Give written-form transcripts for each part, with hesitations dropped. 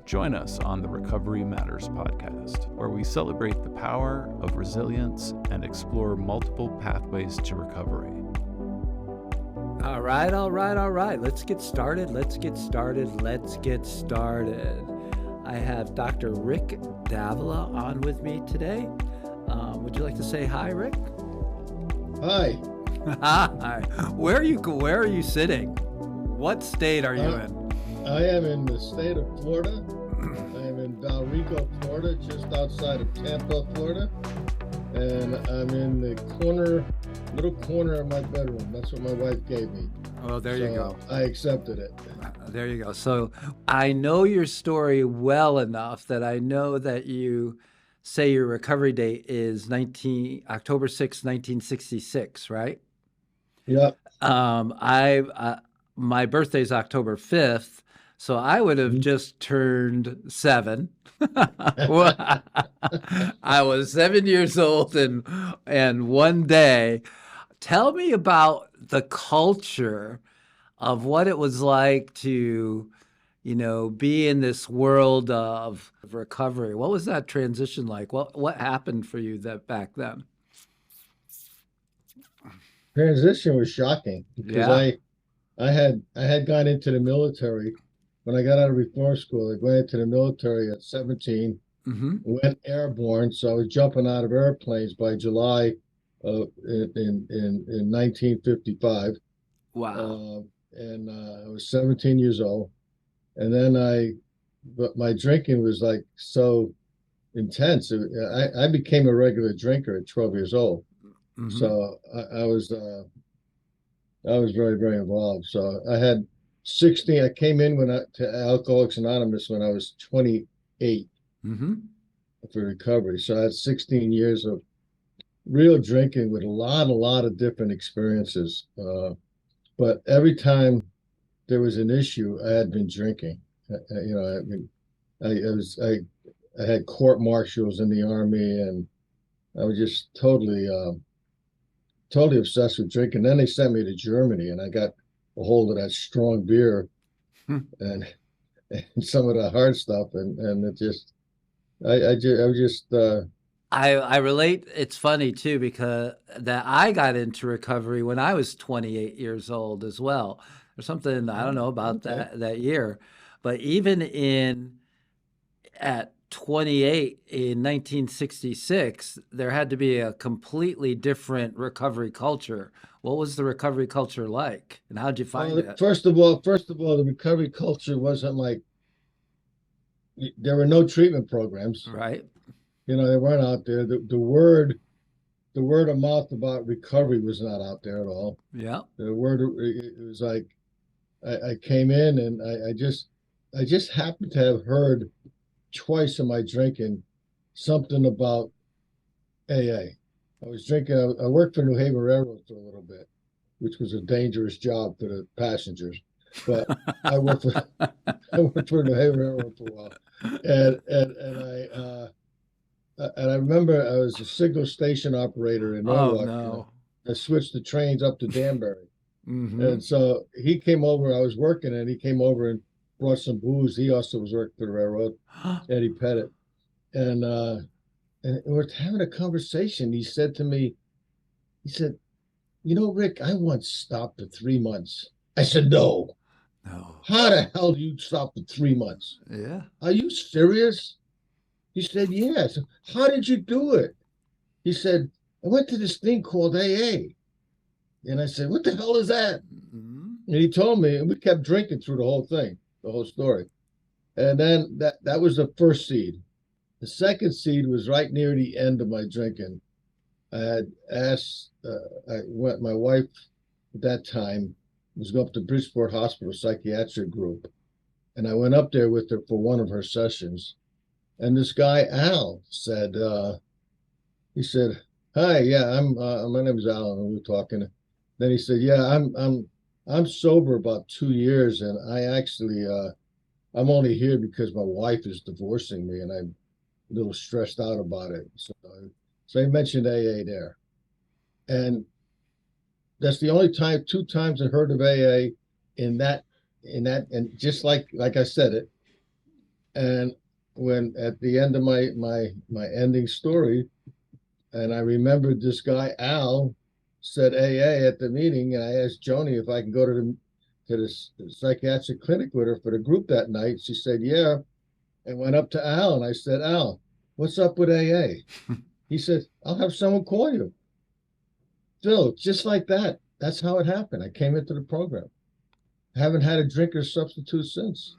Join us on the Recovery Matters podcast, where we celebrate the power of resilience and explore multiple pathways to recovery. All right. Let's get started. I have Dr. Rick Davila on with me today. Would you like to say hi, Rick? Hi. Hi. Where are you sitting? What state are you in? I am in the state of Florida. I am in Davila, Florida, just outside of Tampa, Florida. And I'm in the little corner of my bedroom. That's what my wife gave me. Oh, there you go. I accepted it. There you go. So I know your story well enough that I know that you say your recovery date is October 6, 1966, right? Yep. My birthday is October 5th, so I would have just turned 7. I was 7 years old and one day. Tell me about the culture of what it was like to, be in this world of recovery. What was that transition like? What happened for you back then? Transition was shocking because I had gone into the military. When I got out of reform school, I went into the military at 17, went airborne. So I was jumping out of airplanes by July in 1955. Wow. And I was 17 years old. And then but my drinking was like so intense. I became a regular drinker at 12 years old. Mm-hmm. So I was very, very involved. So I had 16. I came in to Alcoholics Anonymous when I was 28 for recovery. So I had 16 years of real drinking with a lot of different experiences. But every time there was an issue, I had been drinking. I had court martials in the Army, and I was just totally obsessed with drinking. Then they sent me to Germany, and I got a hold of that strong beer and some of the hard stuff, and it just I relate. It's funny too, because that I got into recovery when I was 28 years old as well. There's something I don't know about that year, but even at 28 in 1966, there had to be a completely different recovery culture. What was the recovery culture like, and how'd you find it? First of all, the recovery culture wasn't like, there were no treatment programs, right? They weren't out there. The word of mouth about recovery was not out there at all. Yeah. It was like, I came in and I just happened to have heard twice in my drinking something about AA. I was drinking. I worked for New Haven Railroad for a little bit, which was a dangerous job for the passengers. But I worked for New Haven Railroad for a while, and I remember I was a signal station operator in Norwalk. Oh no! I switched the trains up to Danbury, and so he came over. I was working, and he came over and brought some booze. He also was working for the railroad, Eddie Pettit, and we're having a conversation. He said to me, Rick, I once stopped for 3 months. I said, no. How the hell do you stop for 3 months? Yeah. Are you serious? He said, yes. How did you do it? He said, I went to this thing called AA. And I said, what the hell is that? And he told me, and we kept drinking through the whole thing, the whole story. And then that was the first seed. The second seed was right near the end of my drinking. I had asked, my wife at that time was going up to Bridgeport Hospital psychiatric group. And I went up there with her for one of her sessions. And this guy, Al, said, he said, hi, yeah, my name is Al, and we were talking. Then he said, yeah, I'm sober about 2 years, and I actually, I'm only here because my wife is divorcing me, and I'm a little stressed out about it. So he mentioned AA there. And that's the only time, 2 times I heard of AA in that, and just like I said it, And when at the end of my ending story, and I remembered this guy Al said AA at the meeting, and I asked Joni if I can go to the psychiatric clinic with her for the group that night. She said, yeah, and went up to Al, and I said, Al, what's up with AA? He said, I'll have someone call you. Phil, just like that. That's how it happened. I came into the program. I haven't had a drink or substitute since.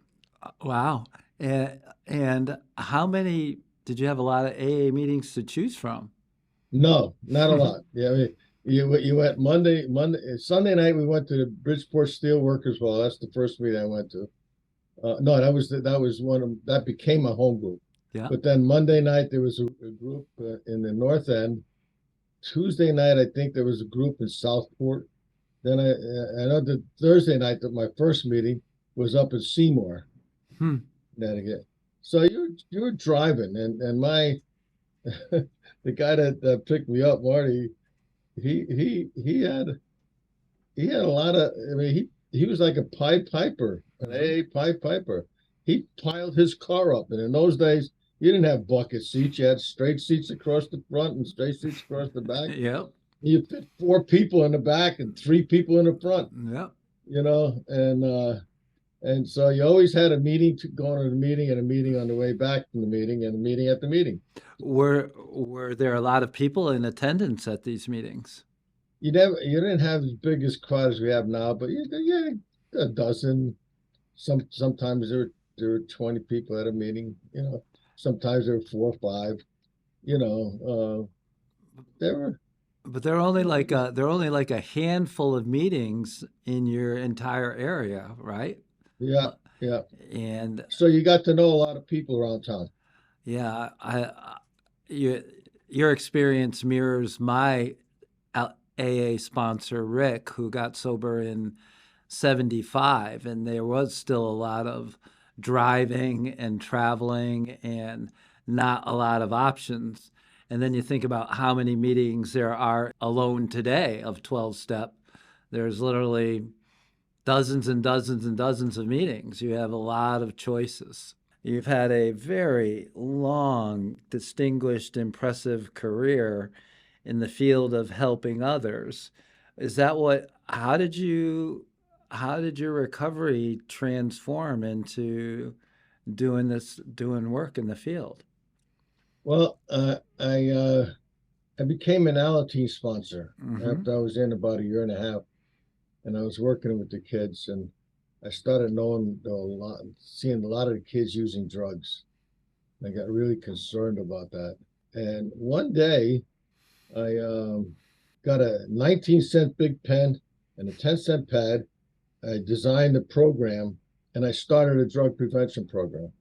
Wow. And how many did you have a lot of AA meetings to choose from? No, not a lot. Yeah, I mean, you went Sunday night. We went to the Bridgeport Steelworkers Hall. That's the first meeting I went to. No, that was one of that became a home group. Yeah. But then Monday night there was a group in the North End. Tuesday night I think there was a group in Southport. Then I know the Thursday night that my first meeting was up in Seymour, Hmm. Connecticut. So you were driving, and my the guy that picked me up, Marty, he had a lot of. I mean, he was like a Pied Piper, an AA Pied Piper. He piled his car up, and in those days you didn't have bucket seats. You had straight seats across the front and straight seats across the back. Yep. You fit 4 people in the back and 3 people in the front. Yep. And so you always had a meeting to go to the meeting and a meeting on the way back from the meeting and a meeting at the meeting. Were there a lot of people in attendance at these meetings? You didn't have as big as crowd as we have now, but you had a dozen. Sometimes there were 20 people at a meeting. Sometimes there were 4 or 5. There were. But there are only like a handful of meetings in your entire area, right? Yeah, yeah. And So you got to know a lot of people around town. yeah, you, your experience mirrors my AA sponsor, Rick, who got sober in 75, and there was still a lot of driving and traveling and not a lot of options. And then you think about how many meetings there are alone today of 12 step. There's literally dozens and dozens and dozens of meetings. You have a lot of choices. You've had a very long, distinguished, impressive career in the field of helping others. Is that what, how did your recovery transform into doing work in the field? Well, I became an Alateen sponsor Hmm. after I was in about a year and a half, and I was working with the kids, and I started knowing a lot, seeing a lot of the kids using drugs. I got really concerned about that. And one day, I got a 19-cent big pen and a 10-cent pad. I designed a program, and I started a drug prevention program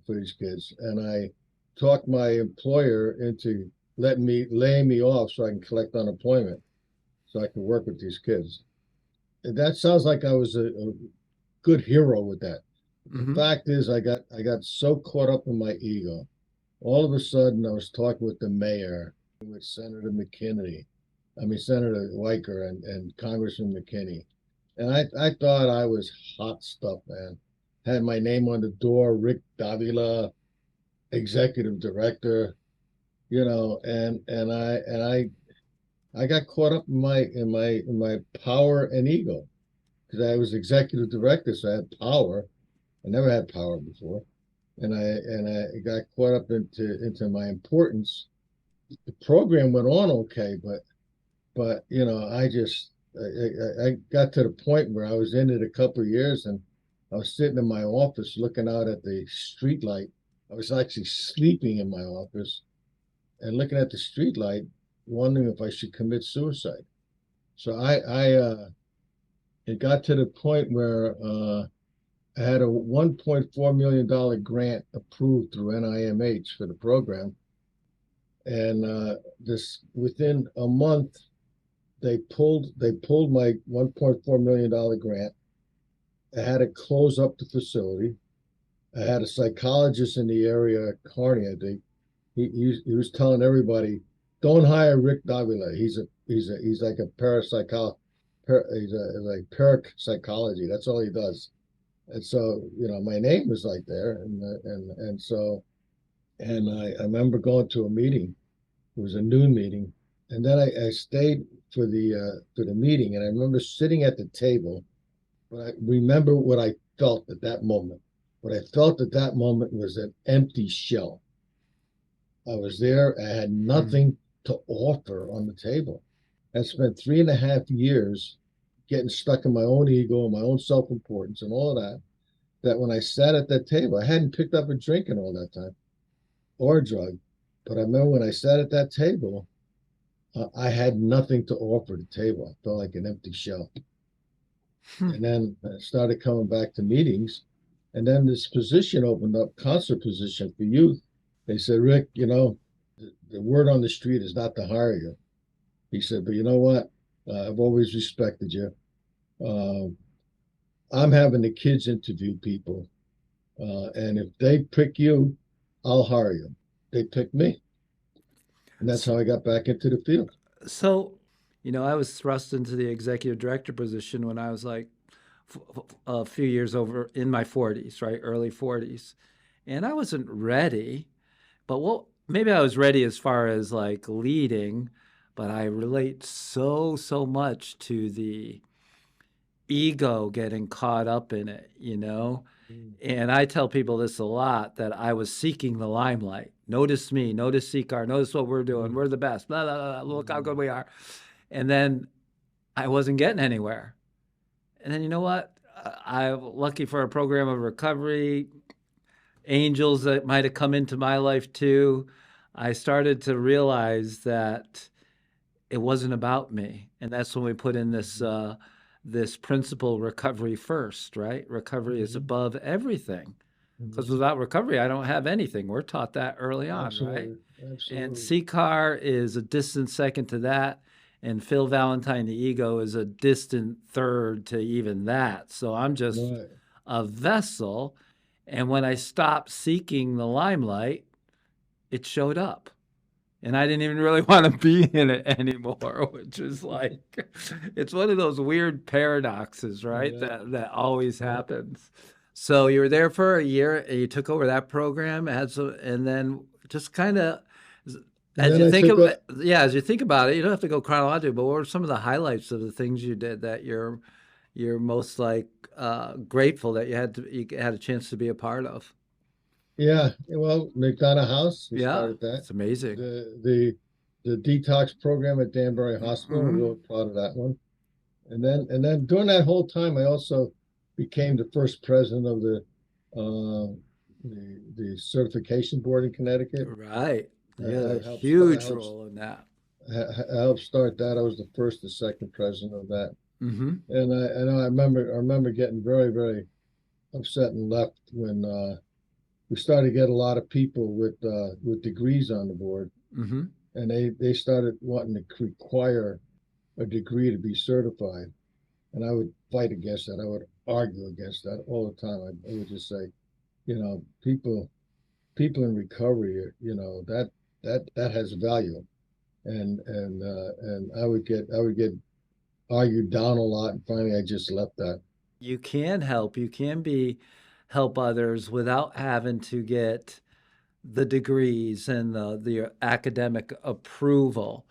for these kids. And I talked my employer into laying me off so I can collect unemployment, so I can work with these kids. And that sounds like I was a good hero with that. The Hmm. fact is, I got so caught up in my ego. All of a sudden, I was talking with the mayor, with Senator McKinney, Senator Weicker and Congressman McKinney. And I thought I was hot stuff, man. Had my name on the door, Rick Davila, executive director, and I got caught up in my power and ego because I was executive director, so I had power. I never had power before, and I got caught up into my importance. The program went on okay, but I got to the point where I was in it a couple of years, and I was sitting in my office looking out at the street light. I was actually sleeping in my office and looking at the street light, wondering if I should commit suicide. So it got to the point where I had a $1.4 million grant approved through NIMH for the program, and this within a month they pulled my $1.4 million grant. I had to close up the facility. I had a psychologist in the area, Carney, I think. He was telling everybody, don't hire Rick Davila. He's like a parapsychology. He's like parapsychology. That's all he does. And so, my name was like there. And I remember going to a meeting. It was a noon meeting. And then I stayed for the meeting. And I remember sitting at the table, but I remember what I felt at that moment. What I felt at that moment was an empty shell. I was there. I had nothing to offer on the table. I spent 3.5 years getting stuck in my own ego and my own self-importance and all of that. That when I sat at that table, I hadn't picked up a drink in all that time or a drug. But I remember when I sat at that table, I had nothing to offer the table. I felt like an empty shell. And then I started coming back to meetings. And then this position opened up, counselor position for youth. They said, Rick, the word on the street is not to hire you. He said, but you know what? I've always respected you. I'm having the kids interview people. And if they pick you, I'll hire you. They picked me. And that's how I got back into the field. So, I was thrust into the executive director position when I was like a few years over in my 40s, right? Early 40s. And I wasn't ready, but maybe I was ready as far as like leading, but I relate so much to the ego getting caught up in it, And I tell people this a lot, that I was seeking the limelight. Notice me, notice CCAR, notice what we're doing. We're the best, blah, blah, blah, look how good we are. And then I wasn't getting anywhere. And then you know what? I'm lucky for a program of recovery, angels that might have come into my life too. I started to realize that it wasn't about me. And that's when we put in this principle, recovery first, right? Recovery is above everything. Because without recovery, I don't have anything. We're taught that early on, right? Absolutely. And CCAR is a distant second to that. And Phil Valentine, the ego, is a distant third to even that. So I'm just a vessel. And when I stopped seeking the limelight, it showed up. And I didn't even really want to be in it anymore, which is like, it's one of those weird paradoxes, right? Yeah. That always happens. So you were there for a year, and you took over that program, and then just kind of, as you think about it, you don't have to go chronologically, but what were some of the highlights of the things you did that you're most like grateful that you had a chance to be a part of? Yeah, well, McDonough House, we started that. It's amazing. The detox program at Danbury Hospital, we're really proud of that one. And then during that whole time, I also became the first president of the certification board in Connecticut. Right. Yeah, a huge role in that. I helped start that. I was the first and second president of that. Mm-hmm. And I remember getting very, very upset and left when we started to get a lot of people with degrees on the board, and they started wanting to require a degree to be certified, and I would fight against that. I would argue against that all the time. I would just say, people in recovery, that has value, and I would get argued down a lot, and finally I just left that. You can help. You can help others without having to get the degrees and the academic approval.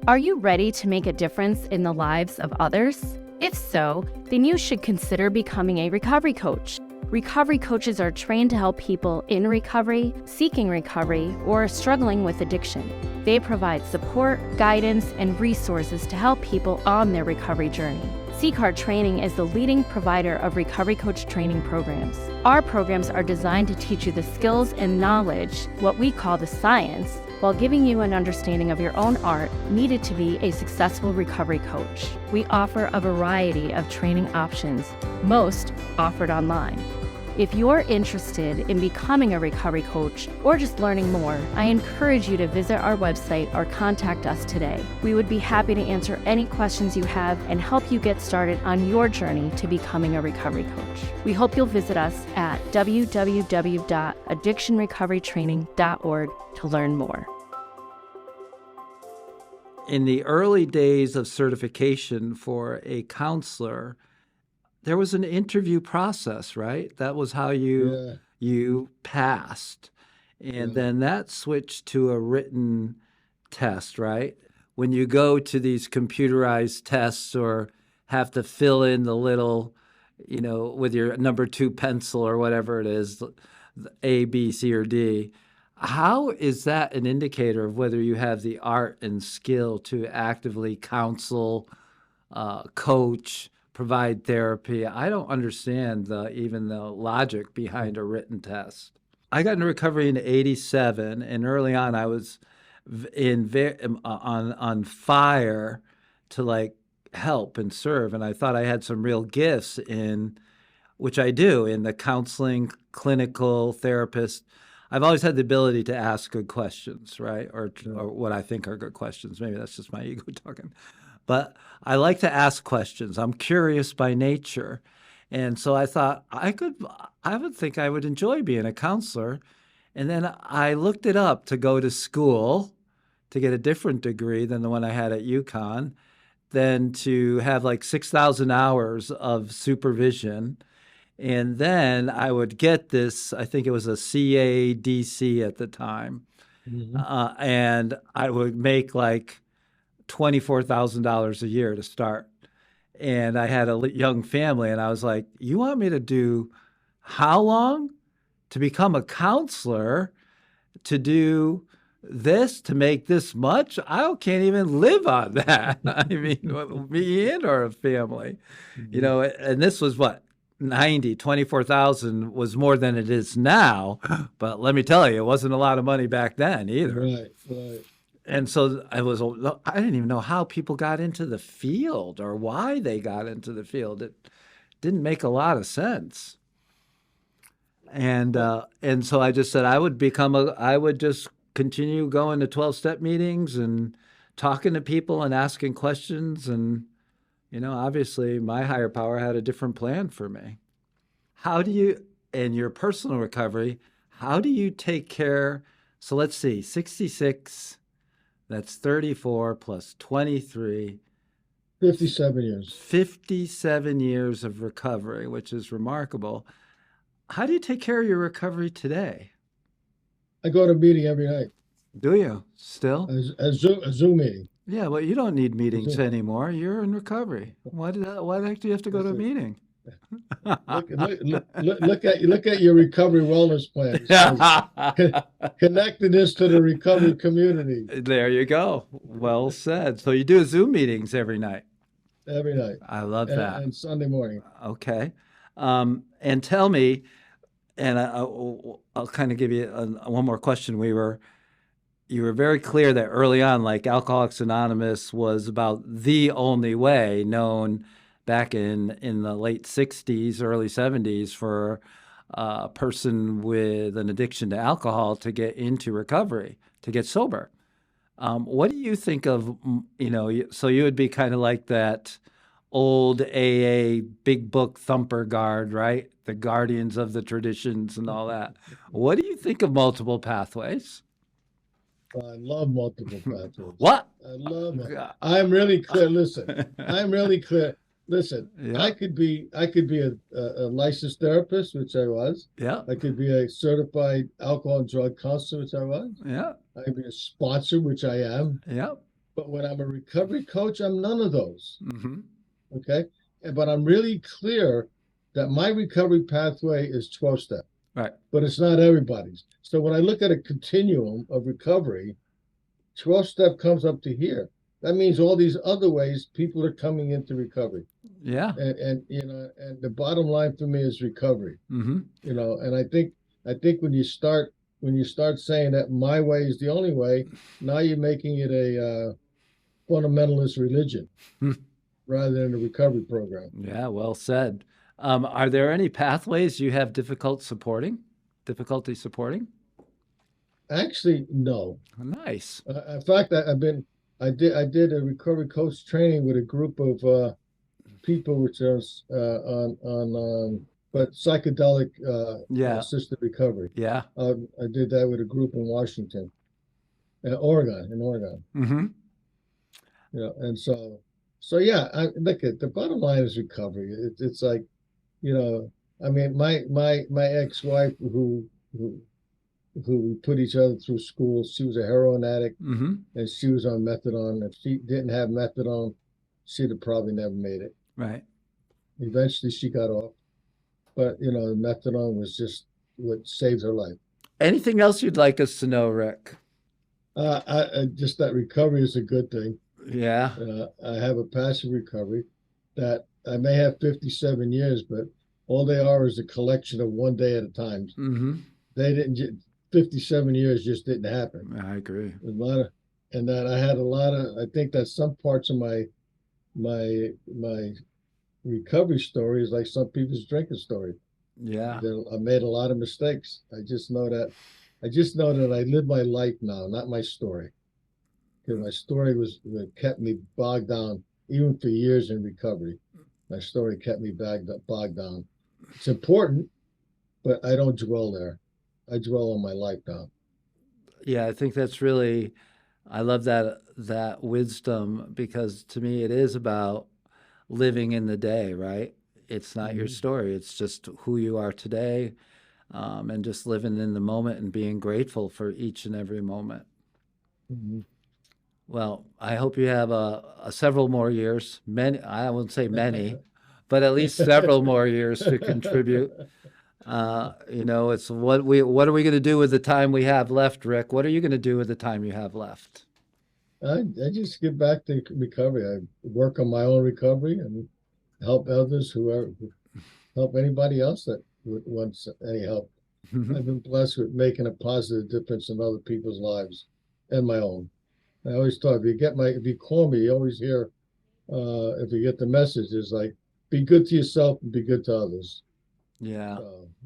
Are you ready to make a difference in the lives of others? If so, then you should consider becoming a recovery coach. Recovery coaches are trained to help people in recovery, seeking recovery, or struggling with addiction. They provide support, guidance, and resources to help people on their recovery journey. CCAR Training is the leading provider of recovery coach training programs. Our programs are designed to teach you the skills and knowledge, what we call the science, while giving you an understanding of your own art needed to be a successful recovery coach. We offer a variety of training options, most offered online. If you're interested in becoming a recovery coach or just learning more, I encourage you to visit our website or contact us today. We would be happy to answer any questions you have and help you get started on your journey to becoming a recovery coach. We hope you'll visit us at www.addictionrecoverytraining.org to learn more. In the early days of certification for a counselor, there was an interview process, right? That was how you passed. And then that switched to a written test, right? When you go to these computerized tests or have to fill in the little, with your number 2 pencil or whatever it is, A, B, C, or D, how is that an indicator of whether you have the art and skill to actively counsel, coach, provide therapy? I don't understand even the logic behind a written test. I got into recovery in '87, and early on I was on fire to like help and serve, and I thought I had some real gifts in, which I do, in the counseling, clinical therapist. I've always had the ability to ask good questions, right? Or what I think are good questions. Maybe that's just my ego talking. But I like to ask questions. I'm curious by nature. And so I thought I would think I would enjoy being a counselor. And then I looked it up to go to school to get a different degree than the one I had at UConn, then to have like 6,000 hours of supervision. And then I would get this, I think it was a CADC at the time. And I would make like $24,000 a year to start. And I had a young family, and I was like, you want me to do how long to become a counselor, to do this, to make this much? I can't even live on that. I mean, me and our family, and this was what? 24,000 was more than it is now. But let me tell you, it wasn't a lot of money back then either. Right. And so I didn't even know how people got into the field or why they got into the field. It didn't make a lot of sense. And so I just said I would just continue going to 12-step meetings and talking to people and asking questions. And, obviously my higher power had a different plan for me. How do you, in your personal recovery, how do you take care? So let's see, 66, that's 34 plus 23. 57 years. 57 years of recovery, which is remarkable. How do you take care of your recovery today? I go to a meeting every night. Do you still? A Zoom meeting. Yeah, well, you don't need meetings anymore. You're in recovery. Why the heck do you have to go to a meeting? Look at your recovery wellness plans. Connecting this to the recovery community. There you go. Well said. So you do Zoom meetings every night? Every night. I love that. And Sunday morning. Okay. And tell me, and I'll kind of give you one more question. You were very clear that early on, like Alcoholics Anonymous was about the only way known back in the late 60s, early 70s for a person with an addiction to alcohol to get into recovery, to get sober. What do you think of, so you would be kind of like that old AA big book thumper guard, right? The guardians of the traditions and all that. What do you think of multiple pathways? I love multiple pathways. What? I love it. I'm really clear. Listen, I'm really clear. Listen, yeah. I could be a licensed therapist, which I was. Yeah. I could be a certified alcohol and drug counselor, which I was. Yeah. I could be a sponsor, which I am. Yeah. But when I'm a recovery coach, I'm none of those. Mm-hmm. Okay. But I'm really clear that my recovery pathway is 12-step. Right. But it's not everybody's. So when I look at a continuum of recovery, 12-step comes up to here. That means all these other ways people are coming into recovery. Yeah. And the bottom line for me is recovery. Mm-hmm. And I think when you start saying that my way is the only way, now you're making it a fundamentalist religion rather than a recovery program. Yeah, well said. Are there any pathways you have difficulty supporting? Actually, no. Nice. In fact, I did a recovery coach training with a group of people which are on psychedelic assisted recovery. Yeah. I did that with a group in Washington, Oregon. Mm-hmm. And so yeah. Look at the bottom line is recovery. It's like I mean, my ex-wife who we put each other through school, she was a heroin addict, and she was on methadone. If she didn't have methadone, she'd have probably never made it. Right. Eventually, she got off, but the methadone was just what saved her life. Anything else you'd like us to know, Rick? I just that recovery is a good thing. Yeah. I have a passive recovery that I may have 57 years, but all they are is a collection of one day at a time. They didn't. 57 years just didn't happen. I agree. And that I had a lot of. I think that some parts of my recovery story is like some people's drinking story. Yeah. I made a lot of mistakes. I just know that I live my life now, not my story. Because my story was what kept me bogged down, even for years in recovery. My story kept me bogged down. It's important, but I don't dwell there. I dwell on my life now. Yeah, I think that's really, I love that wisdom, because to me it is about living in the day, right? It's not your story. It's just who you are today, and just living in the moment and being grateful for each and every moment. Well, I hope you have several more years, many, I won't say many, but at least several more years to contribute. It's what are we going to do with the time we have left, Rick? What are you going to do with the time you have left? I just get back to recovery. I work on my own recovery and help others help anybody else that wants any help. I've been blessed with making a positive difference in other people's lives and my own. I always thought if you call me, you always hear, if you get the message, is like, be good to yourself and be good to others. Yeah.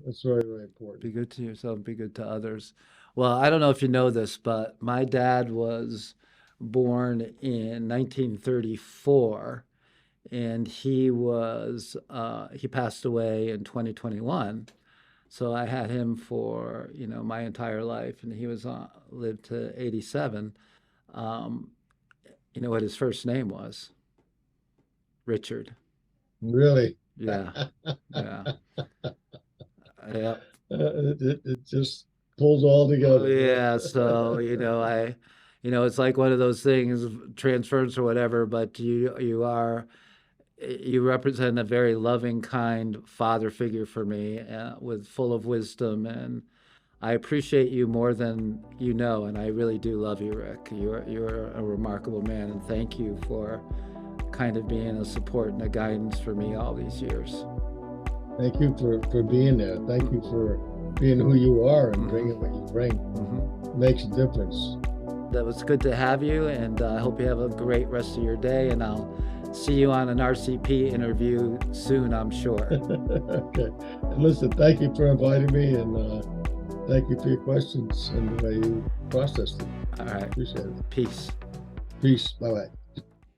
That's very, very important. Be good to yourself, be good to others. Well, I don't know if you know this, but my dad was born in 1934, and he passed away in 2021. So I had him for, my entire life, and he lived to 87. You know what his first name was? Richard. Really? Yeah. Yeah. Yeah. It just pulls all together. Yeah. So, it's like one of those things, transference or whatever, but you represent a very loving, kind father figure for me, full of wisdom, and I appreciate you more than you know, and I really do love you, Rick. You're a remarkable man, and thank you for kind of being a support and a guidance for me all these years. Thank you for being there. Thank you for being who you are and bringing what you bring. It makes a difference. That was good to have you, and I hope you have a great rest of your day, and I'll see you on an RCP interview soon, I'm sure. Okay. And listen, thank you for inviting me, and thank you for your questions and the way you processed it. All right. Appreciate it. Peace. Peace. Bye-bye.